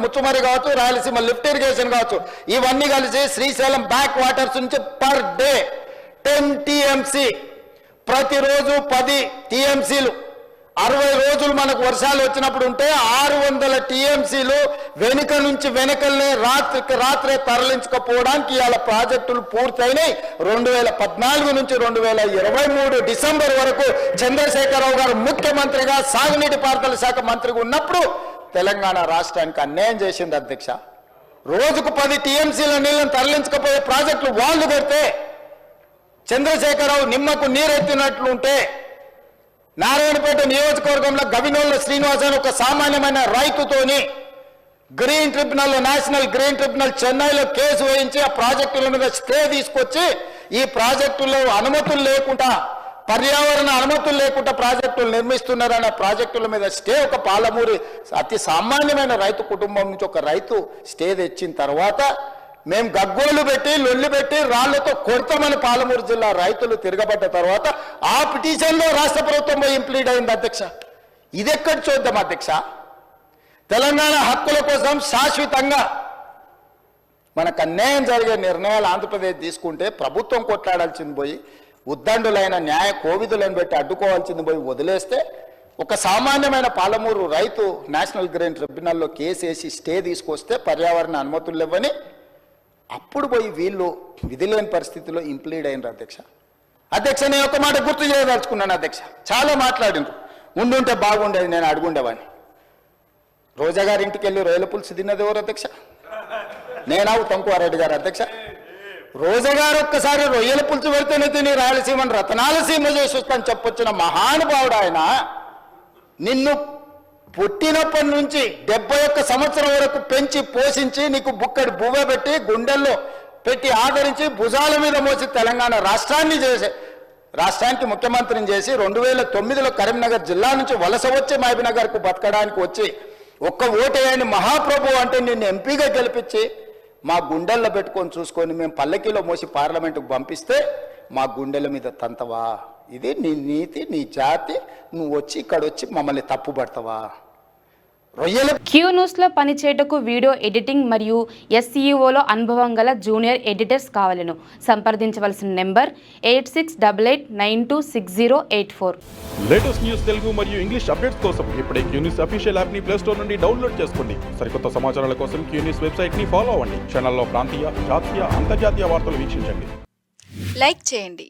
ముచ్చుమరి కావచ్చు, Rayalaseema lift irrigation కావచ్చు, ఇవన్నీ కలిసి శ్రీశైలం బ్యాక్ వాటర్స్ నుంచి పర్ డే 10 TMC, ప్రతిరోజు 10 TMCలు 60 రోజులు మనకు వర్షాలు వచ్చినప్పుడు ఉంటే 600 TMCలు వెనుక నుంచి వెనకల్నే రాత్రికి రాత్రే తరలించకపోవడానికి ఇవాళ ప్రాజెక్టులు పూర్తయినాయి. 2014 నుంచి 2023 డిసెంబర్ వరకు చంద్రశేఖరరావు గారు ముఖ్యమంత్రిగా సాగునీటి పారుదల శాఖ మంత్రిగా ఉన్నప్పుడు తెలంగాణ రాష్ట్రానికి అన్యాయం చేసింది అధ్యక్ష. రోజుకు 10 TMCల నీళ్ళని తరలించకపోయే ప్రాజెక్టులు వాళ్ళు పెడితే చంద్రశేఖరరావు నిమ్మకు నీరెత్తినట్లుంటే నారాయణపేట నియోజకవర్గంలో గవినోళ్ళ శ్రీనివాస్ అని ఒక సామాన్యమైన రైతుతోని green tribunal, national green tribunal చెన్నైలో కేసు వేయించి ఆ ప్రాజెక్టుల మీద స్టే తీసుకొచ్చి ఈ ప్రాజెక్టులో అనుమతులు లేకుండా, పర్యావరణ అనుమతులు లేకుండా ప్రాజెక్టులు నిర్మిస్తున్నారన్న ప్రాజెక్టుల మీద స్టే ఒక పాలమూరి అతి సామాన్యమైన రైతు కుటుంబం నుంచి ఒక రైతు స్టే తెచ్చిన తర్వాత మేము గగ్గోలు పెట్టి లొల్లి పెట్టి రాళ్లతో కొడతామని పాలమూరు జిల్లా రైతులు తిరగబడ్డ తర్వాత ఆ పిటిషన్లో రాష్ట్ర ప్రభుత్వం ఇంప్లీడ్ అయింది అధ్యక్ష. ఇది ఎక్కడ చూద్దాం అధ్యక్ష? తెలంగాణ హక్కుల కోసం శాశ్వతంగా మనకు అన్యాయం జరిగే నిర్ణయాలు ఆంధ్రప్రదేశ్ తీసుకుంటే ప్రభుత్వం కొట్లాడాల్సింది పోయి, ఉద్దండులైన న్యాయ కోవిదులను పెట్టి అడ్డుకోవాల్సింది పోయి వదిలేస్తే ఒక సామాన్యమైన పాలమూరు రైతు నేషనల్ గ్రీన్ ట్రిబ్యునల్లో కేసు వేసి స్టే తీసుకొస్తే పర్యావరణ అనుమతులు ఇవ్వని అప్పుడు పోయి వీళ్ళు విధిలేని పరిస్థితిలో ఇంప్లీడ్ అయినారు అధ్యక్ష. నేను ఒక మాట గుర్తు చేయదలుచుకున్నాను అధ్యక్ష. చాలా మాట్లాడిండ్రు, ఉండుంటే బాగుండేది, నేను అడుగుండేవాడిని. రోజా గారి ఇంటికి వెళ్ళి రొయ్యల పులుసు తిన్నది ఎవరు అధ్యక్ష? నేనావు తమ్మువారెడ్డి గారు అధ్యక్ష. రోజా గారు ఒక్కసారి రొయ్యల పులుసు పెడితేనే తిని రాయలసీమను రతనాల సీమ చేసి వస్తాను చెప్పొచ్చిన మహానుభావుడు ఆయన. నిన్ను పుట్టినప్పటి నుంచి 71 సంవత్సరం వరకు పెంచి పోషించి నీకు బుక్కడి బువ్వ పెట్టి గుండెల్లో పెట్టి ఆదరించి భుజాల మీద మోసి తెలంగాణ రాష్ట్రానికి ముఖ్యమంత్రిని చేసి 2009లో కరీంనగర్ జిల్లా నుంచి వలస వచ్చి మహబూబ్నగర్కు బతకడానికి వచ్చి ఒక్క ఓటేయని మహాప్రభు అంటే నిన్ను ఎంపీగా గెలిపించి మా గుండెల్లో పెట్టుకొని చూసుకొని మేము పల్లకీలో మోసి పార్లమెంటుకు పంపిస్తే మా గుండెల మీద తంతవా? ఇది నీ నీతి, నీ జాతి. నువ్వు వచ్చి ఇక్కడ వచ్చి మమ్మల్ని తప్పు పడతావా? క్యూ న్యూస్లో పనిచేయటకు వీడియో ఎడిటింగ్ మరియు SEOలో అనుభవం గల జూనియర్ ఎడిటర్స్ కావాలను. సంప్రదించవలసిన నెంబర్ 8688926084. లేటెస్ట్ న్యూస్ తెలుగు మరియు ఇంగ్లీష్ అప్డేట్స్ కోసం ఇప్పుడే క్యూ న్యూస్ అఫీషియల్ యాప్ ని ప్లే స్టోర్ నుండి డౌన్లోడ్ చేసుకోండి. సరికొత్త సమాచారాల కోసం క్యూ న్యూస్ వెబ్సైట్ ని ఫాలో అవ్వండి. ఛానల్లో ప్రాంతీయ, జాతీయ, అంతర్జాతీయ వార్తలు వీక్షించండి. లైక్ చేయండి.